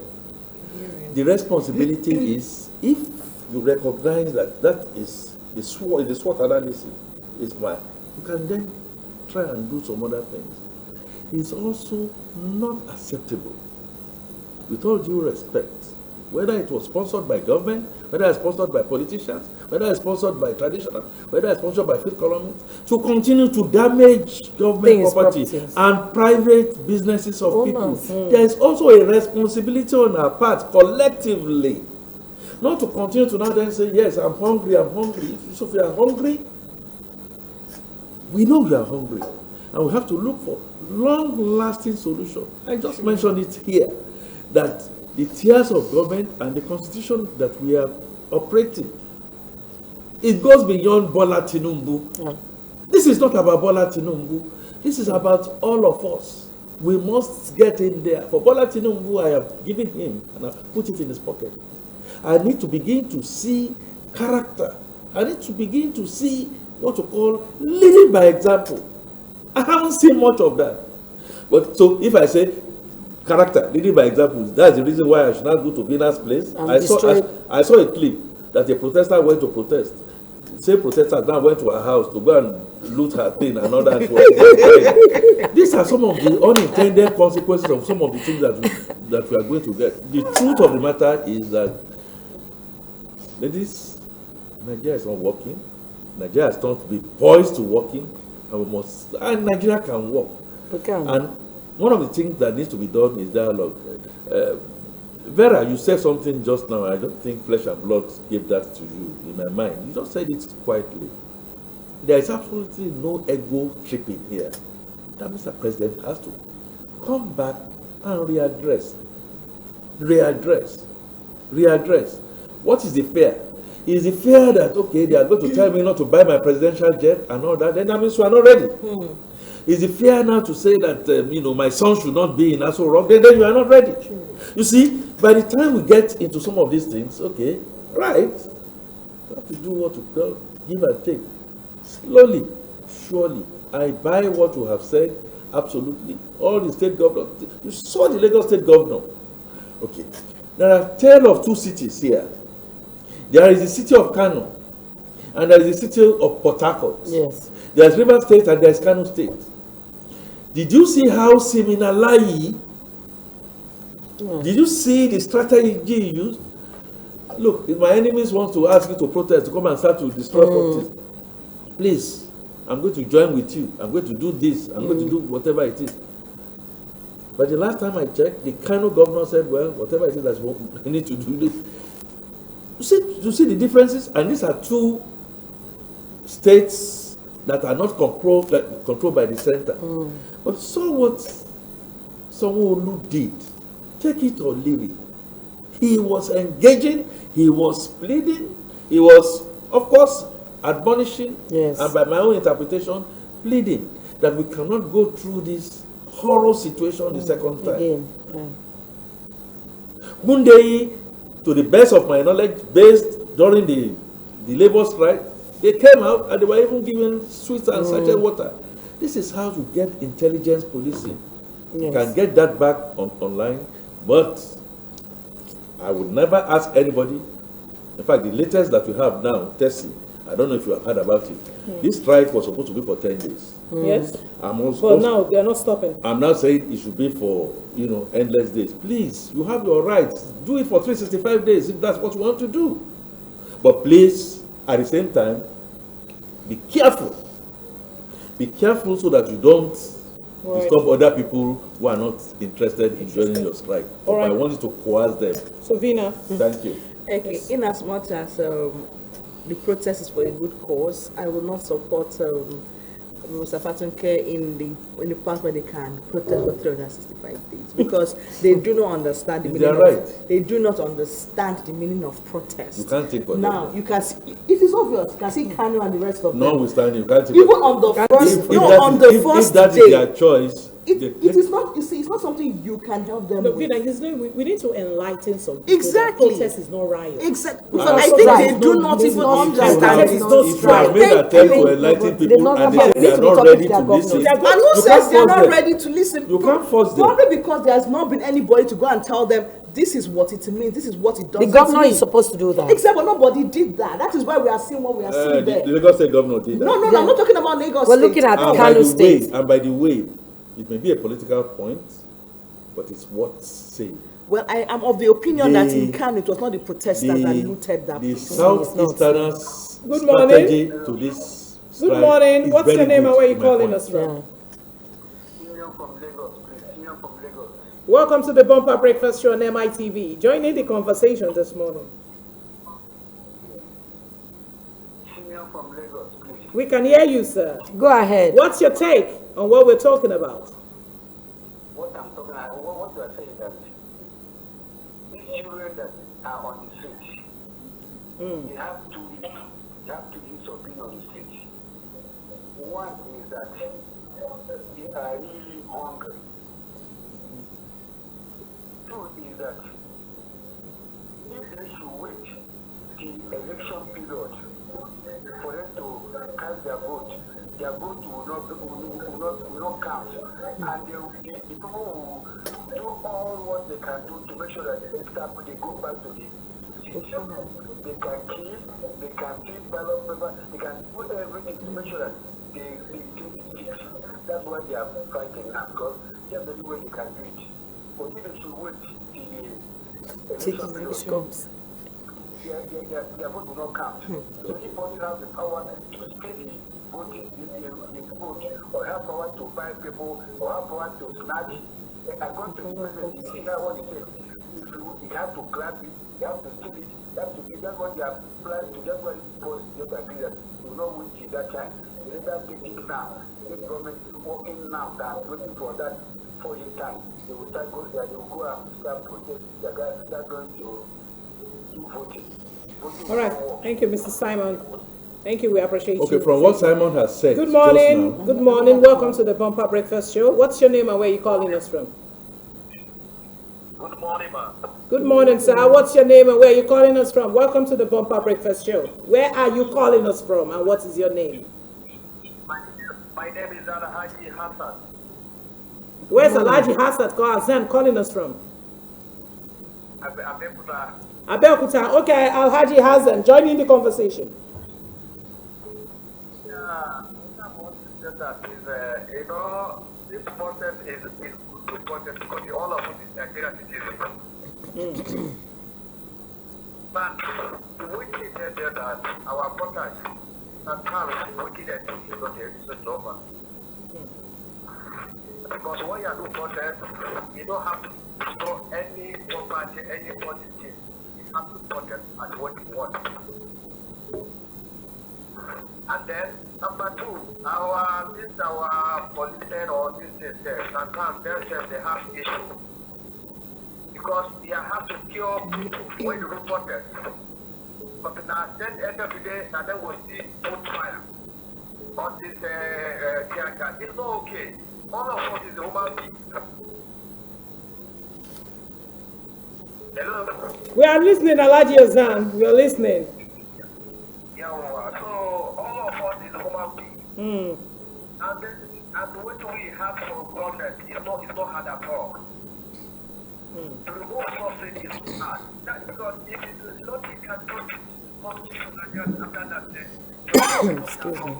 The responsibility is, if you recognize that that is the SWOT analysis is mine, you can then try and do some other things. It's also not acceptable, with all due respect, whether it was sponsored by government, whether it's sponsored by politicians, whether it's sponsored by traditional, whether it's sponsored by fifth columnists, to continue to damage government property and private businesses of people. There is also a responsibility on our part, collectively, not to continue to now then say, yes, I'm hungry. So if you are hungry, we know you are hungry, and we have to look for long-lasting solutions. I just mentioned it here, that the tiers of government and the constitution that we are operating, it goes beyond Bola Tinubu. This is not about Bola Tinubu. This is about all of us. We must get in there. For Bola Tinubu, I have given him and I put it in his pocket. I need to begin to see character. I need to begin to see what you call living by example. I haven't seen much of that. But so if I say character, leading by example, that's the reason why I should not go to Vina's place. I saw a clip that a protester went to protest. The same protester now went to her house to go and loot her thing and all that. These are some of the unintended consequences of some of the things that we are going to get. The truth of the matter is that, ladies, Nigeria is not working. Nigeria has turned to be poised to working, and Nigeria can work. And one of the things that needs to be done is dialogue. Vera, you said something just now. I don't think flesh and blood gave that to you in my mind. You just said it quietly. There is absolutely no ego tripping here. That Mr. President has to come back and readdress. What is the fear? Is the fear that, okay, they are going to tell me not to buy my presidential jet and all that, then that means we are not ready. Is the fear now to say that, my son should not be in Aso Rock, then you are not ready. You see, by the time we get into some of these things, okay, right, we have to do what we call give and take. Slowly, surely, I buy what you have said, absolutely. All the state governors, you saw the Lagos state governor. Okay, there are a tale of two cities here. There is the city of Kano, and there is the city of Port Harcourt.
Yes.
There is River State and there is Kano State. Did you see how similarly? Did you see the strategy used? Look, if my enemies want to ask you to protest, to come and start to destroy properties, please, I'm going to join with you. I'm going to do this. I'm going to do whatever it is. But the last time I checked, the Kano governor said, well, whatever it is that we need to do this. You see the differences? And these are two states that are not controlled by the center. But so what Sanwo-Olu did, take it or leave it. He was engaging, he was pleading, he was, of course, admonishing, and by my own interpretation, pleading that we cannot go through this horror situation the second time. Munday, to the best of my knowledge, based during the labor strike, they came out and they were even given sweets and sachet water. This is how you get intelligence policing. You can get that back online, but I would never ask anybody. In fact, the latest that we have now, Tessie, I don't know if you have heard about it. This strike was supposed to be for 10 days.
Yes. But now they are not stopping.
I'm not saying it should be for endless days. Please, you have your rights. Do it for 365 days if that's what you want to do. But please, at the same time, be careful. Be careful so that you don't disturb other people who are not interested in joining your strike. All right. I want you to coerce them.
So Vina.
Thank you.
Okay, in as much as the protest is for a good cause. I will not support Mr. Fatunke in the part where they can protest for 365 days because they do not understand the meaning. They do not understand the meaning of protest.
You can't take for
now. You can see, it is obvious. You can see Kanu and the rest of them.
Notwithstanding, you can't take
even on the first.
If that is their choice.
It is not. You see, it's not something you can help them with.
We need to enlighten some people.
Exactly.
Protest is not riot.
Exactly. But I think they do not even understand.
If you have made an attempt to enlighten people and they are not ready to listen,
and who says they are not ready to listen?
You can't force them.
Probably because there has not been anybody to go and tell them this is what it means. This is what it does.
The governor is supposed to do that.
Except, but nobody did that. That is why we are seeing what we are seeing there.
The Lagos State governor did that.
No, I'm not talking about Lagos State.
We're looking at Kano State.
And by the way, it may be a political point, but it's worth saying.
Well, I am of the opinion that in Kano it was not the protesters that looted that.
The Southeasterners'
strategy
to this.
Good morning. What's your name and where are you calling us from? Welcome to the Bumper Breakfast Show on MITV. Join in the conversation this morning. We can hear you, sir.
Go ahead.
What's your take on what we're talking about?
What I'm talking about, what you are saying is that these children that are on the street, they have two use of being on the street. One is that they are really hungry. Two is that if they should wait the election period for them to cast their vote will not count, and the people will do all what they can do to make sure that the next time they go back to the city, they can kill, they can keep ballot paper, they can do everything to make sure that they get it fixed. That's why they are fighting now, because that's the only way they can do it. But if they should wait till the election period comes, their vote will not count. So anybody has the power to stay the voting, the vote, or have power to buy people, or have power to snatch. According to the president, you see what he said. You have to grab it, you have to steal it, you have to give. That's what they are planning to. That's why people just agree that you will not wait till that time. You let them take it now. The government is working now, than waiting for that 4 years time. They will start going there. They will go and start protesting. They are start going to voting.
All right. Thank you, Mr. Simon. Thank you. We appreciate you.
Okay, from what Simon has said.
Good morning. Good morning. Welcome to the Bumper Breakfast Show. What's your name and where are you calling us from?
Good morning, ma'am.
Good morning, sir. What's your name and where are you calling us from? Welcome to the Bumper Breakfast Show. Where are you calling us from and what is your name?
My name is Alhaji Hassan.
Where's Alhaji Hassan calling us from?
Abeokuta.
Abeokuta. Okay, Alhaji Hassan, join in the conversation.
Yeah, what I want to say that is, this process is important because all of us is Nigerian citizens. But the way they tell that our voters and parents working at it's over. Because when you do protest, you don't have to store any property, any policy. You have to protest at what you want. And then number two, our policemen or this sometimes themselves they have issue because they have to kill people when you report them. But now then end of the day, and then we see put fire on this tear gas. It's not okay. All of us is human beings. Hello.
We are listening, Alhaji Hassan. We are listening.
Yeah, so all of us is human beings. And what we have from government is not hard at all. To remove subsidy is hard. That's because if it is not, you can do it. After that,
excuse me.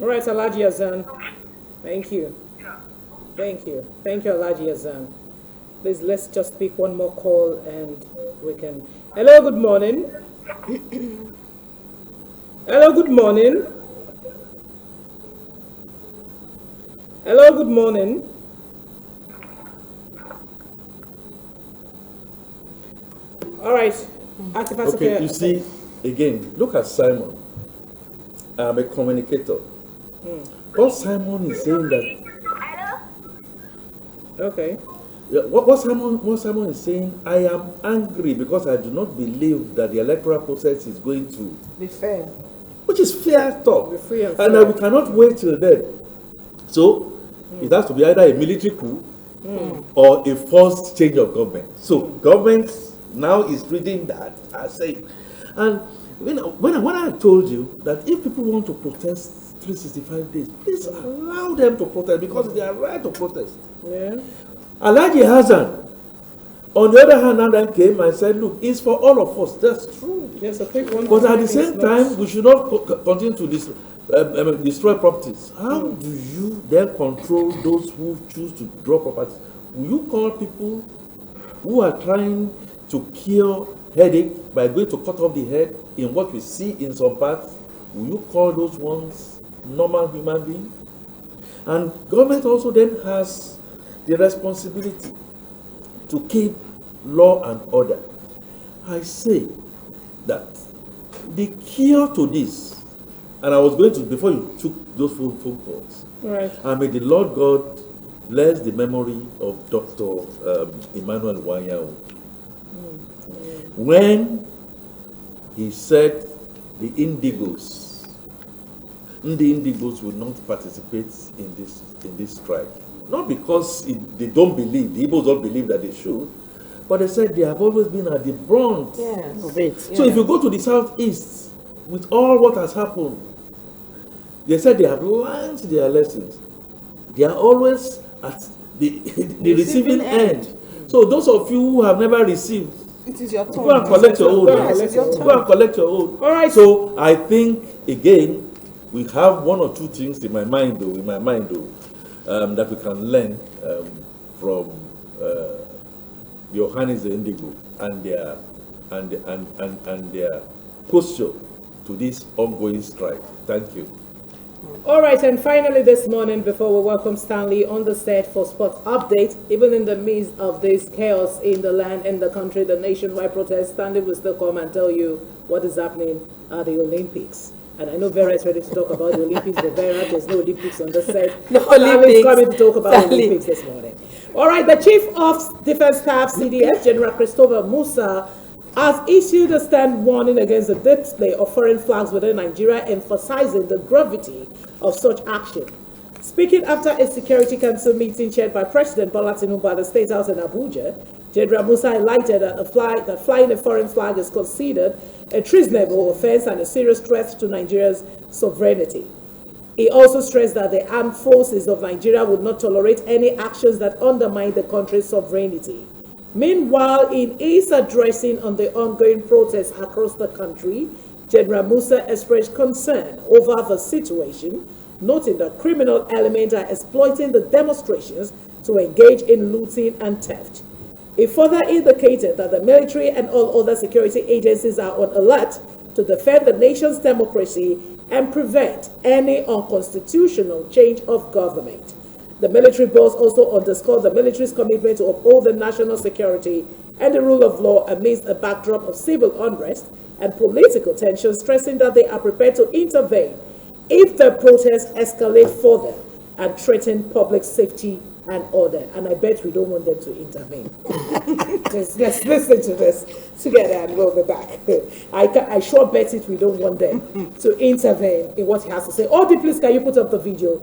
All right, Alhaji Hassan. Thank you. Thank you. Thank you, Alhaji Hassan. Please, let's just pick one more call and we can... Hello, good morning. Hello, good morning. Hello, good morning. All right.
Okay, you see, again, look at Simon. I'm a communicator. What Simon is saying that.
Okay.
Yeah, what Simon is saying, I am angry because I do not believe that the electoral process is going to
Be fair.
which is fair talk.
Be free and
And
fair.
we cannot wait till then. So it has to be either a military coup or a forced change of government. So government now is reading that, I say. And when I told you that if people want to protest 365 days, please allow them to protest because they are right to protest.
Yeah.
Alhaji Hassan, on the other hand, now then came and said, look, it's for all of us. That's true.
Yes, a quick one.
But at the same time, we should not continue to destroy properties. How do you then control those who choose to draw properties? Will you call people who are trying to cure headache by going to cut off the head in what we see in some parts? Will you call those ones normal human beings? And government also then has the responsibility to keep law and order. I say that the cure to this, and I was going to, before you took those phone calls,
Right.
and may the Lord God bless the memory of Dr. Emmanuel Wanyao. When he said the Indigos will not participate in this strike. Not because they don't believe, the Igbos don't believe that they should, but they said they have always been at the brunt.
Yes.
So if you go to the southeast, with all what has happened, they said they have learned their lessons. They are always at the receiving end. So those of you who have never received,
It is your turn.
go and collect your own.
Yes, it's your turn.
Go and collect your own.
All right.
So I think again, we have one or two things in my mind, that we can learn from Johannes the Indigo and their posture to this ongoing strike. Thank you.
All right, and finally this morning, before we welcome Stanley on the set for sports update, even in the midst of this chaos in the land, in the country, the nationwide protest, Stanley will still come and tell you what is happening at the Olympics. And I know Vera is ready to talk about the Olympics, but Vera, there's no Olympics on the set.
No
Stanley is
Olympics.
coming to talk about the
Stanley.
Olympics this morning. All right, the Chief of Defense Staff, CDS, General Christopher Musa, has issued a stand warning against the display of foreign flags within Nigeria, emphasizing the gravity of such action. Speaking after a Security Council meeting chaired by President Bola Tinubu at the State House in Abuja, General Musa highlighted that flying a foreign flag is considered a treasonable offense and a serious threat to Nigeria's sovereignty. He also stressed that the armed forces of Nigeria would not tolerate any actions that undermine the country's sovereignty. Meanwhile, in his addressing on the ongoing protests across the country, General Musa expressed concern over the situation, noting that criminal elements are exploiting the demonstrations to engage in looting and theft. He further indicated that the military and all other security agencies are on alert to defend the nation's democracy and prevent any unconstitutional change of government. The military boss also underscored the military's commitment to uphold the national security and the rule of law amidst a backdrop of civil unrest and political tension, stressing that they are prepared to intervene if the protests escalate further and threaten public safety and order. And I bet we don't want them to intervene. Let's listen to this together and we'll be back. I sure bet it we don't want them to intervene in what he has to say. Audie, please, can you put up the video?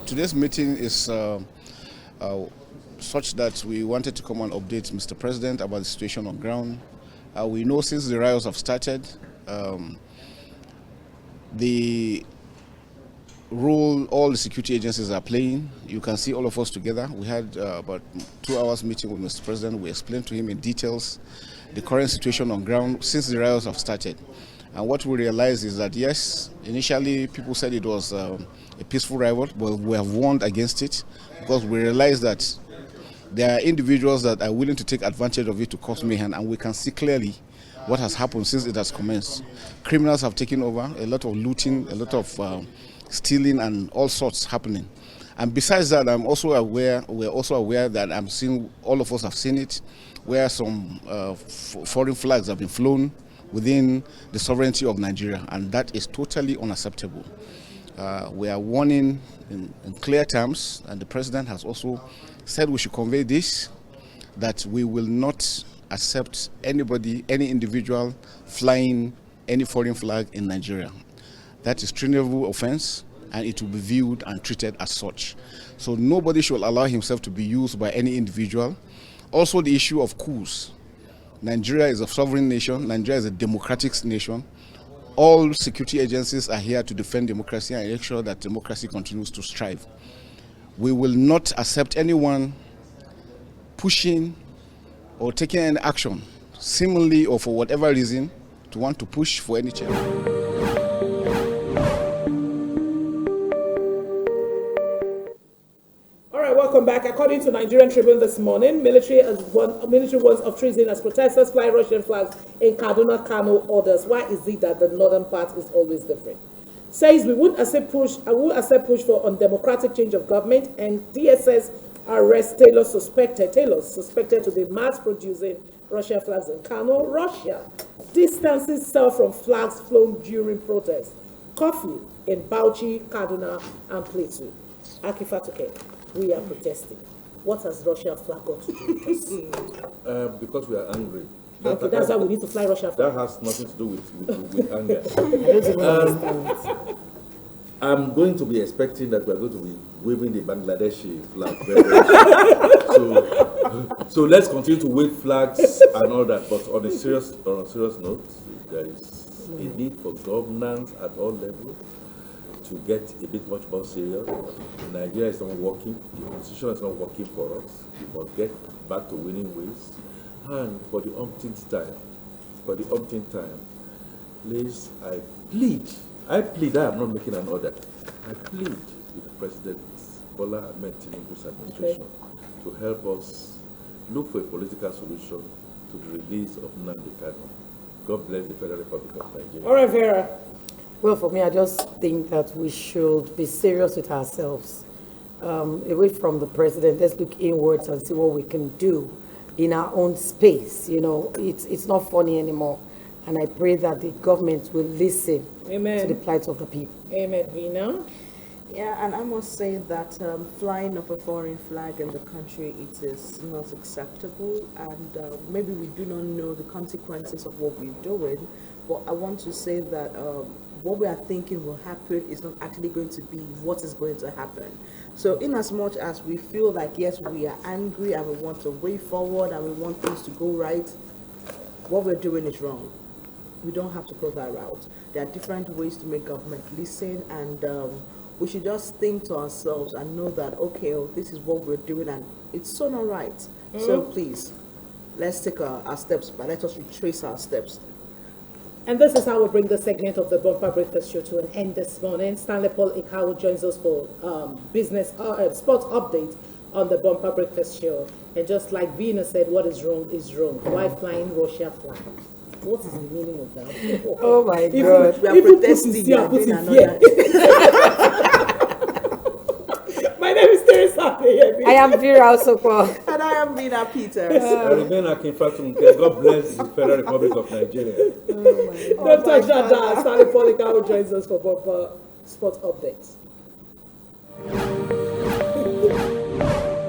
Today's meeting is such that we wanted to come and update Mr. President about the situation on ground. We know since the riots have started, the role all the security agencies are playing. You can see all of us together. We had about 2 hours meeting with Mr. President. We explained to him in details the current situation on ground since the riots have started. And what we realized is that yes, initially people said it was a peaceful riot, but we have warned against it because we realized that there are individuals that are willing to take advantage of it to cause mayhem, and we can see clearly what has happened since it has commenced. Criminals have taken over, a lot of looting, a lot of stealing and all sorts happening. And besides that, we're also aware that I'm seeing, all of us have seen it, where some foreign flags have been flown within the sovereignty of Nigeria, and that is totally unacceptable. We are warning in clear terms, and the president has also said we should convey this, that we will not accept anybody, any individual flying any foreign flag in Nigeria. That is treasonable offense, and it will be viewed and treated as such. So nobody should allow himself to be used by any individual. Also, the issue of coups. Nigeria is a sovereign nation. Nigeria is a democratic nation. All security agencies are here to defend democracy and make sure that democracy continues to strive. We will not accept anyone pushing or taking any action, seemingly or for whatever reason, to want to push for any change.
Welcome back. According to Nigerian Tribune this morning, military warns of treason as protesters fly Russian flags in Kaduna, Kano orders. Why is it that the northern part is always different? Says we won't accept push for undemocratic change of government, and DSS arrests Taylors suspected to be mass producing Russian flags in Kano. Russia distances itself from flags flown during protests. Curfew in Bauchi, Kaduna, and Plateau. Akifatuke, we are protesting. What has Russian flag got to do with us?
Because we are angry.
Okay, that's why we need to fly Russian flag.
That has nothing to do with anger.
I don't even understand.
I'm going to be expecting that we're going to be waving the Bangladeshi flag very, very soon. So let's continue to wave flags and all that. But on a serious note, there is a need for governance at all levels to get a bit much more serious. Nigeria is not working. The constitution is not working for us. We must get back to winning ways. And for the umpteenth time, please, I am not making an order. I plead with President Bola Ahmed Tinubu's administration to help us look for a political solution to the release of Nnamdi Kanu. God bless the Federal Republic of Nigeria.
All right, Vera.
Well, for me, I just think that we should be serious with ourselves. Away from the president, let's look inwards and see what we can do in our own space. You know, it's not funny anymore. And I pray that the government will listen to the plight of the people.
Amen. Vina?
Yeah, and I must say that flying of a foreign flag in the country, it is not acceptable, and maybe we do not know the consequences of what we're doing, but I want to say that what we are thinking will happen is not actually going to be what is going to happen. So in as much as we feel like, yes, we are angry and we want a way forward and we want things to go right, what we're doing is wrong. We don't have to go that route. There are different ways to make government listen, and we should just think to ourselves and know that, okay, this is what we're doing and it's so not right. So please, let's take our steps, but let us retrace our steps.
And this is how we bring the segment of the Bumper Breakfast Show to an end this morning. Stanley Paul Ikawu joins us for sports update on the Bumper Breakfast Show. And just like Vina said, what is wrong is wrong. Why flying Russia flag? What is the meaning of that?
Oh my God.
We are protesting.
My name is Teresa.
I am Vera Osoko.
And I am Vina Peters.
I remain Akinfatunke. God bless the Federal Republic of Nigeria.
Dr. Jada Stanley Paul Ikawu joins us for Bumper Sports Updates.